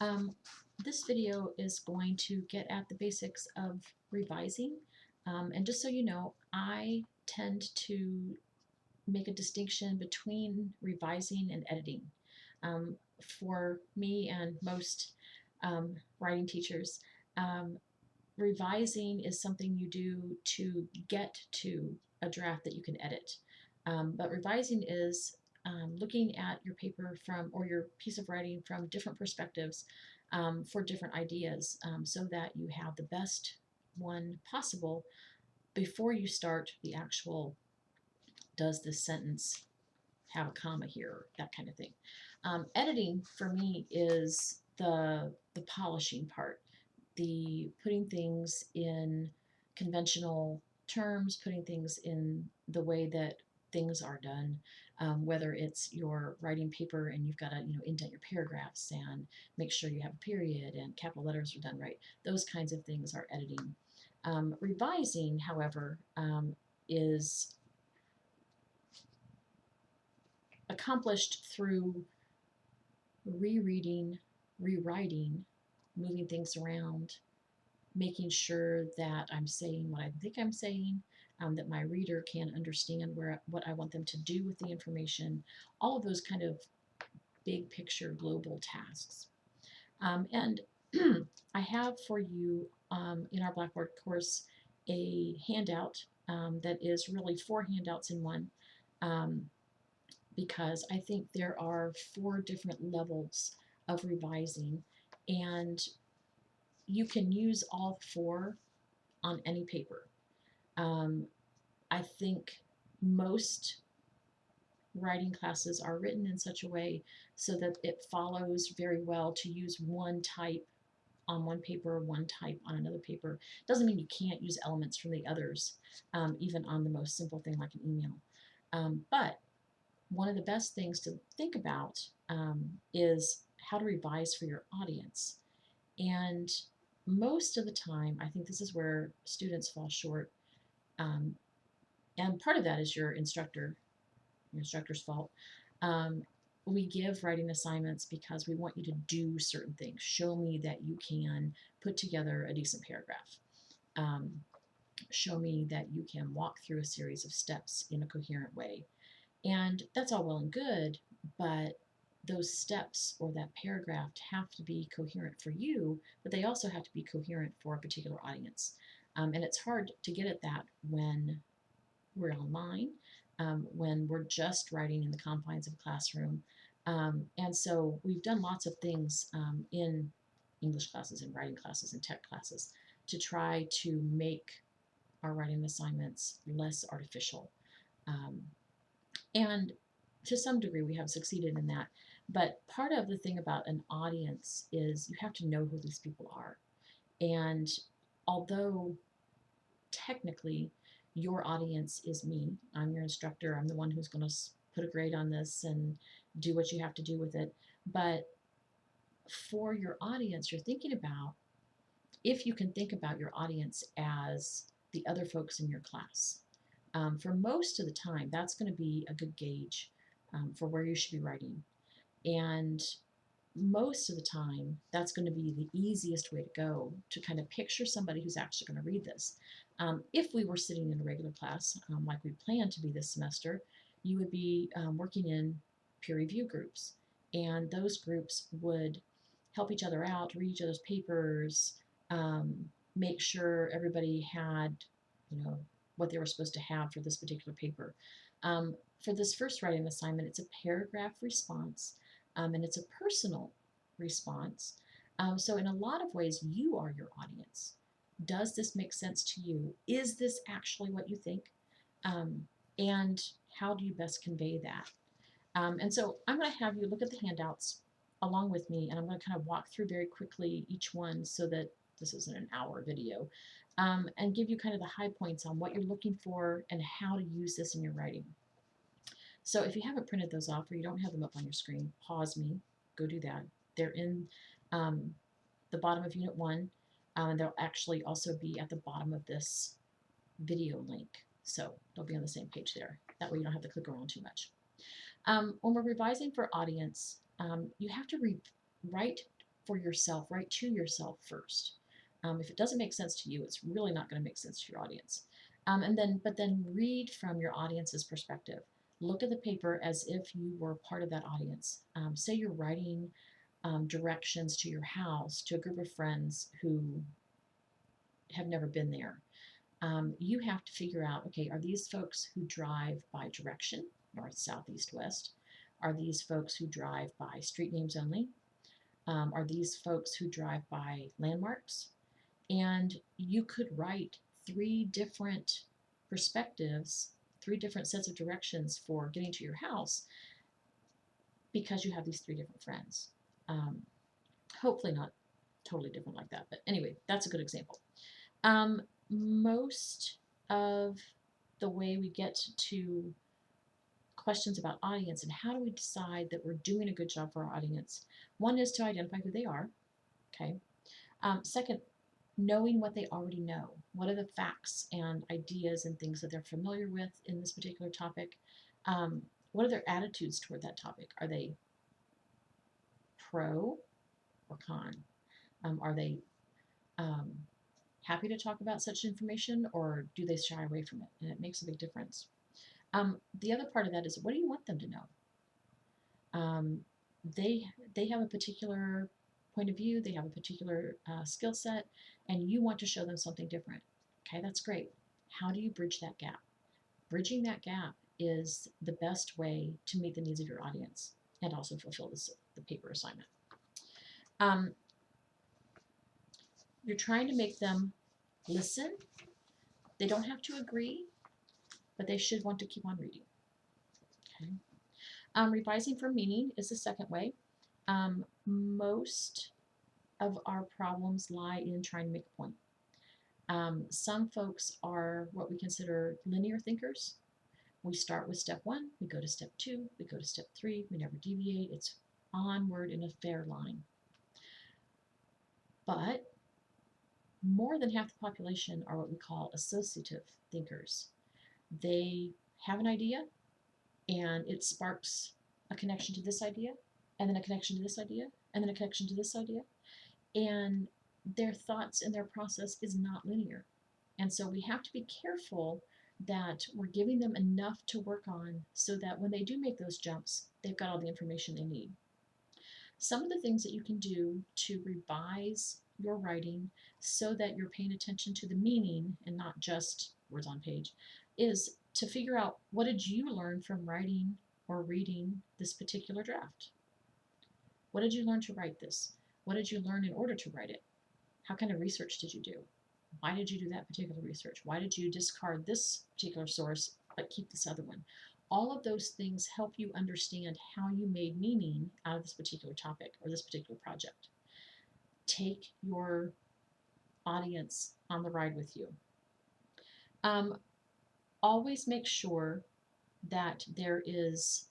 Um, this video is going to get at the basics of revising. And just so you know, I tend to make a distinction between revising and editing. Um, for me and most writing teachers, um, revising is something you do to get to a draft that you can edit. But revising is looking at your paper from or your piece of writing from different perspectives for different ideas so that you have the best one possible before you start the actual does this sentence have a comma here, that kind of thing. Editing for me is the polishing part, the putting things in conventional terms, putting things in the way that things are done, whether it's your writing paper and you've got to indent your paragraphs and make sure you have a period and capital letters are done right. Those kinds of things are editing. Revising, however, is accomplished through rereading, rewriting, moving things around, making sure that I'm saying what I think I'm saying, that my reader can understand what I want them to do with the information, all of those kind of big picture global tasks. And I have for you in our Blackboard course a handout that is really 4 handouts in one. Because I think there are 4 different levels of revising, and you can use all 4 on any paper. I think most writing classes are written in such a way so that it follows very well to use one type on one paper, one type on another paper. Doesn't mean you can't use elements from the others, even on the most simple thing like an email. But one of the best things to think about is how to revise for your audience. And most of the time, I think this is where students fall short. Um, and part of that is your instructor's fault. We give writing assignments because we want you to do certain things. Show me that you can put together a decent paragraph. Show me that you can walk through a series of steps in a coherent way. And that's all well and good, but those steps or that paragraph have to be coherent for you, but they also have to be coherent for a particular audience. And it's hard to get at that when we're online, when we're just writing in the confines of a classroom. And so we've done lots of things in English classes and writing classes and tech classes to try to make our writing assignments less artificial. And to some degree, we have succeeded in that. But part of the thing about an audience is you have to know who these people are. And although technically your audience is me, I'm your instructor, I'm the one who's going to put a grade on this and do what you have to do with it. But for your audience, you're thinking about, if you can think about your audience as the other folks in your class. For most of the time, that's going to be a good gauge for where you should be writing. And most of the time, that's going to be the easiest way to go to kind of picture somebody who's actually going to read this. If we were sitting in a regular class, like we plan to be this semester, you would be working in peer review groups. And those groups would help each other out, read each other's papers, make sure everybody had, what they were supposed to have for this particular paper. For this first writing assignment, it's a paragraph response, and it's a personal response. So in a lot of ways, you are your audience. Does this make sense to you? Is this actually what you think? And how do you best convey that? And so I'm going to have you look at the handouts along with me, and I'm going to kind of walk through very quickly each one so that this isn't an hour video, and give you kind of the high points on what you're looking for and how to use this in your writing. So if you haven't printed those off or you don't have them up on your screen, pause me, go do that. They're in the bottom of Unit 1, and they'll actually also be at the bottom of this video link. So they'll be on the same page there. That way you don't have to click around too much. When we're revising for audience, you have to write for yourself, write to yourself first. If it doesn't make sense to you, it's really not going to make sense to your audience. But then read from your audience's perspective. Look at the paper as if you were part of that audience. Say you're writing directions to your house to a group of friends who have never been there. You have to figure out, okay, are these folks who drive by direction, north, south, east, west? Are these folks who drive by street names only? Are these folks who drive by landmarks? And you could write 3 different perspectives, 3 different sets of directions for getting to your house because you have these 3 different friends. Hopefully not totally different like that, but anyway, that's a good example. Most of the way we get to questions about audience and how do we decide that we're doing a good job for our audience, one is to identify who they are, okay? Second, knowing what they already know. What are the facts and ideas and things that they're familiar with in this particular topic? What are their attitudes toward that topic? Are they pro or con? Are they happy to talk about such information, or do they shy away from it? And it makes a big difference. The other part of that is, what do you want them to know? They have a particular point of view, they have a particular skill set, and you want to show them something different. Okay, that's great. How do you bridge that gap? Bridging that gap is the best way to meet the needs of your audience and also fulfill the paper assignment. You're trying to make them listen. They don't have to agree, but they should want to keep on reading. Okay. Revising for meaning is the second way. Most of our problems lie in trying to make a point. Some folks are what we consider linear thinkers. We start with step 1, we go to step 2, we go to step 3, we never deviate. It's onward in a fair line. But more than half the population are what we call associative thinkers. They have an idea and it sparks a connection to this idea, and then a connection to this idea, and then a connection to this idea. And their thoughts and their process is not linear. And so we have to be careful that we're giving them enough to work on so that when they do make those jumps, they've got all the information they need. Some of the things that you can do to revise your writing so that you're paying attention to the meaning and not just words on page is to figure out, what did you learn from writing or reading this particular draft? What did you learn to write this? What did you learn in order to write it? How kind of research did you do? Why did you do that particular research? Why did you discard this particular source but keep this other one? All of those things help you understand how you made meaning out of this particular topic or this particular project. Take your audience on the ride with you. Always make sure that there is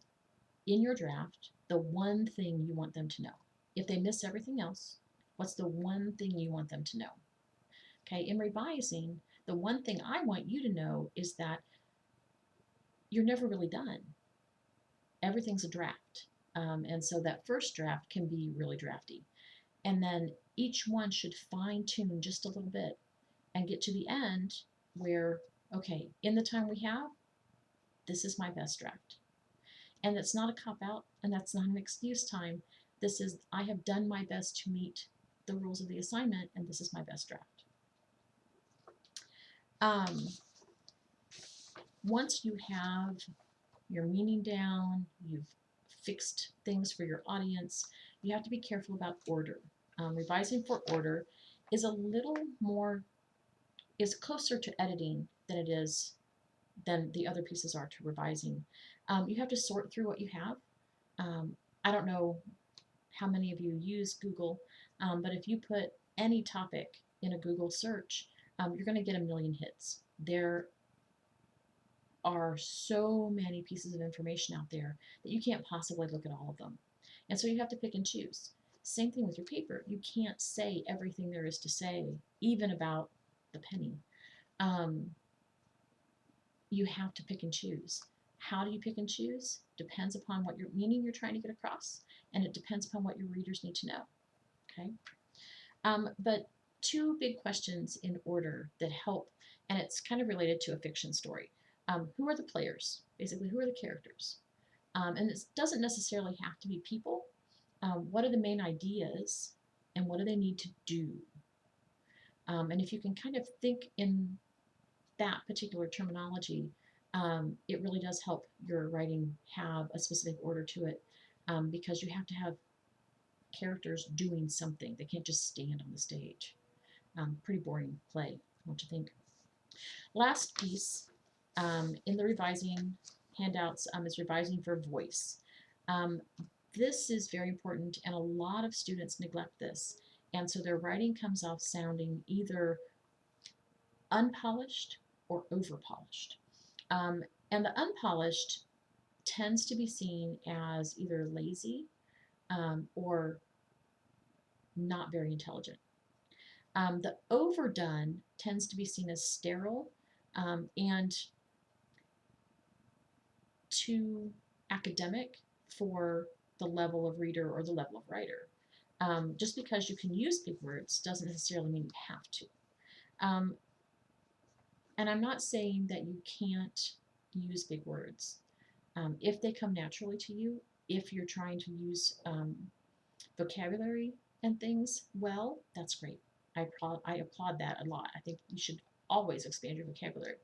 in your draft the one thing you want them to know. If they miss everything else, what's the one thing you want them to know? Okay, in revising, the one thing I want you to know is that you're never really done. Everything's a draft. And so that first draft can be really drafty. And then each one should fine tune just a little bit and get to the end where, okay, in the time we have, this is my best draft. And that's not a cop-out, and that's not an excuse time. This is, I have done my best to meet the rules of the assignment, and this is my best draft. Once you have your meaning down, you've fixed things for your audience, you have to be careful about order. Revising for order is a little more, is closer to editing than the other pieces are to revising. You have to sort through what you have. I don't know how many of you use Google, but if you put any topic in a Google search, you're going to get a million hits. There are so many pieces of information out there that you can't possibly look at all of them. And so you have to pick and choose. Same thing with your paper. You can't say everything there is to say, even about the penny. You have to pick and choose. How do you pick and choose? Depends upon what your meaning you're trying to get across, and it depends upon what your readers need to know. Okay. But two big questions in order that help, and it's kind of related to a fiction story. Who are the players? Basically, who are the characters? And it doesn't necessarily have to be people. What are the main ideas, and what do they need to do? And if you can kind of think in that particular terminology, it really does help your writing have a specific order to it, because you have to have characters doing something. They can't just stand on the stage. Pretty boring play, don't you think? Last piece in the revising handouts is revising for voice. Um, this is very important, and a lot of students neglect this. And so their writing comes off sounding either unpolished or overpolished. And the unpolished tends to be seen as either lazy or not very intelligent. The overdone tends to be seen as sterile and too academic for the level of reader or the level of writer. Just because you can use big words doesn't necessarily mean you have to. Um, and I'm not saying that you can't use big words. If they come naturally to you, if you're trying to use vocabulary and things well, that's great. I applaud that a lot. I think you should always expand your vocabulary.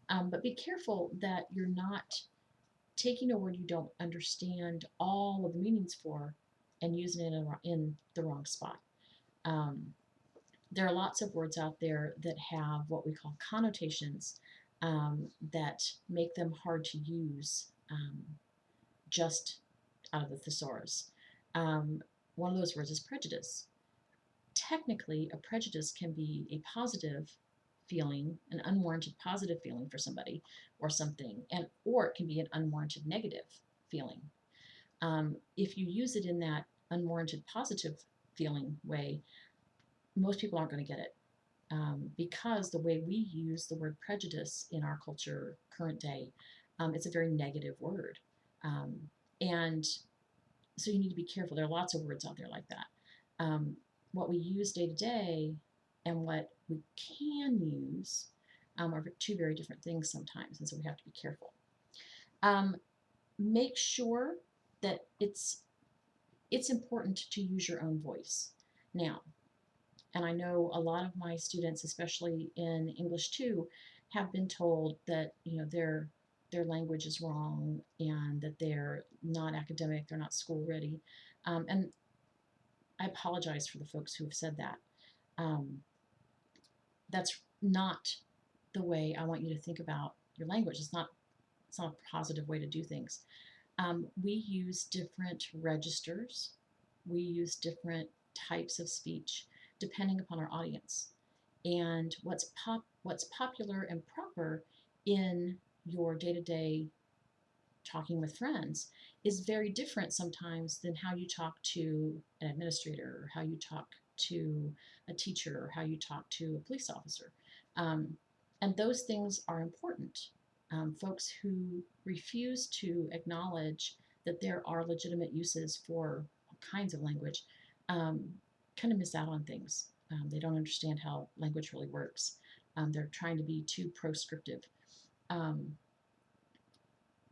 But be careful that you're not taking a word you don't understand all of the meanings for and using it in the wrong spot. Um, there are lots of words out there that have what we call connotations that make them hard to use just out of the thesaurus. Um, one of those words is prejudice. Technically, a prejudice can be a positive feeling, an unwarranted positive feeling for somebody or something, and or it can be an unwarranted negative feeling. If you use it in that unwarranted positive feeling way, most people aren't going to get it because the way we use the word prejudice in our culture, current day, it's a very negative word. Um, and so you need to be careful. There are lots of words out there like that. What we use day to day and what we can use are two very different things sometimes, and so we have to be careful. Make sure that it's important to use your own voice. Now, and I know a lot of my students, especially in English 2, have been told that their language is wrong and that they're not academic, they're not school ready. And I apologize for the folks who have said that. Um, that's not the way I want you to think about your language. It's not a positive way to do things. We use different registers. We use different types of speech depending upon our audience. And what's popular and proper in your day-to-day talking with friends is very different sometimes than how you talk to an administrator or how you talk to a teacher or how you talk to a police officer. And those things are important. Folks who refuse to acknowledge that there are legitimate uses for all kinds of language kind of miss out on things. They don't understand how language really works. They're trying to be too proscriptive. Um,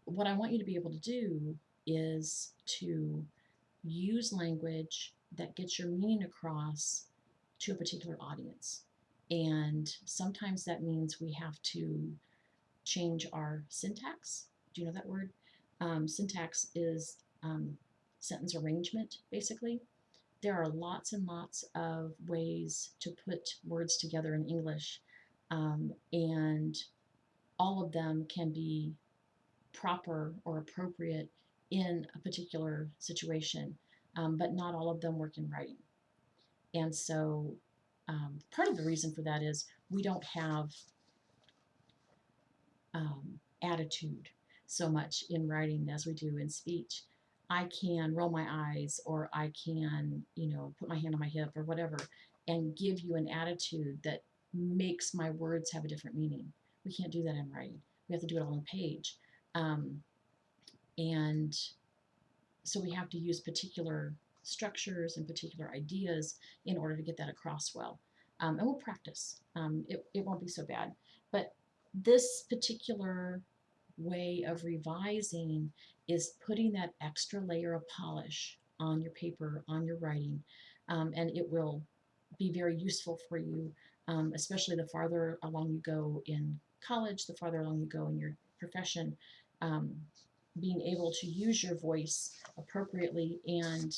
what I want you to be able to do is to use language that gets your meaning across to a particular audience. And sometimes that means we have to change our syntax. Do you know that word? Syntax is sentence arrangement, basically. There are lots and lots of ways to put words together in English, and all of them can be proper or appropriate in a particular situation, but not all of them work in writing. And so part of the reason for that is we don't have attitude so much in writing as we do in speech. I can roll my eyes or I can, put my hand on my hip or whatever and give you an attitude that makes my words have a different meaning. We can't do that in writing. We have to do it on the page. And so we have to use particular structures and particular ideas in order to get that across well. And we'll practice. It won't be so bad. But this particular way of revising is putting that extra layer of polish on your paper, on your writing, and it will be very useful for you, especially the farther along you go in college, the farther along you go in your profession. Um, Being able to use your voice appropriately and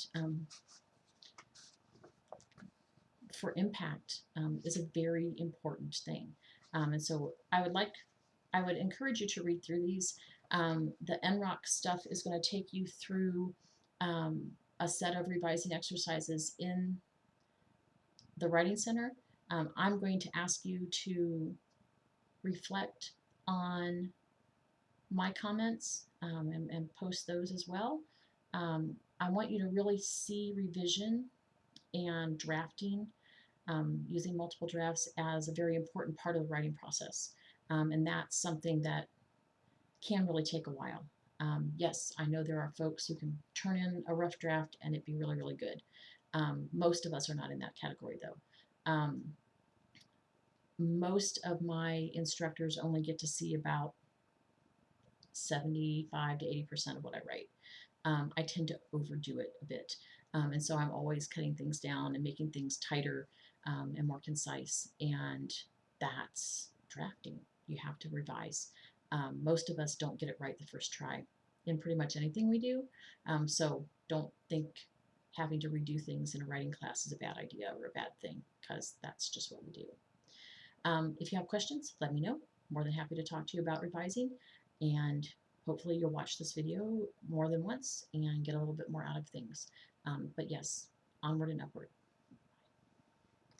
for impact is a very important thing. And so I would encourage you to read through these. The NROC stuff is going to take you through a set of revising exercises in the Writing Center. I'm going to ask you to reflect on my comments and post those as well. I want you to really see revision and drafting, using multiple drafts as a very important part of the writing process. And that's something that can really take a while. Yes, I know there are folks who can turn in a rough draft and it be really, really good. Most of us are not in that category though. Most of my instructors only get to see about 75 to 80% of what I write. I tend to overdo it a bit. And so I'm always cutting things down and making things tighter and more concise. And that's drafting. You have to revise. Most of us don't get it right the first try in pretty much anything we do. So don't think having to redo things in a writing class is a bad idea or a bad thing, because that's just what we do. If you have questions, let me know. More than happy to talk to you about revising, and hopefully you'll watch this video more than once and get a little bit more out of things. But yes, onward and upward.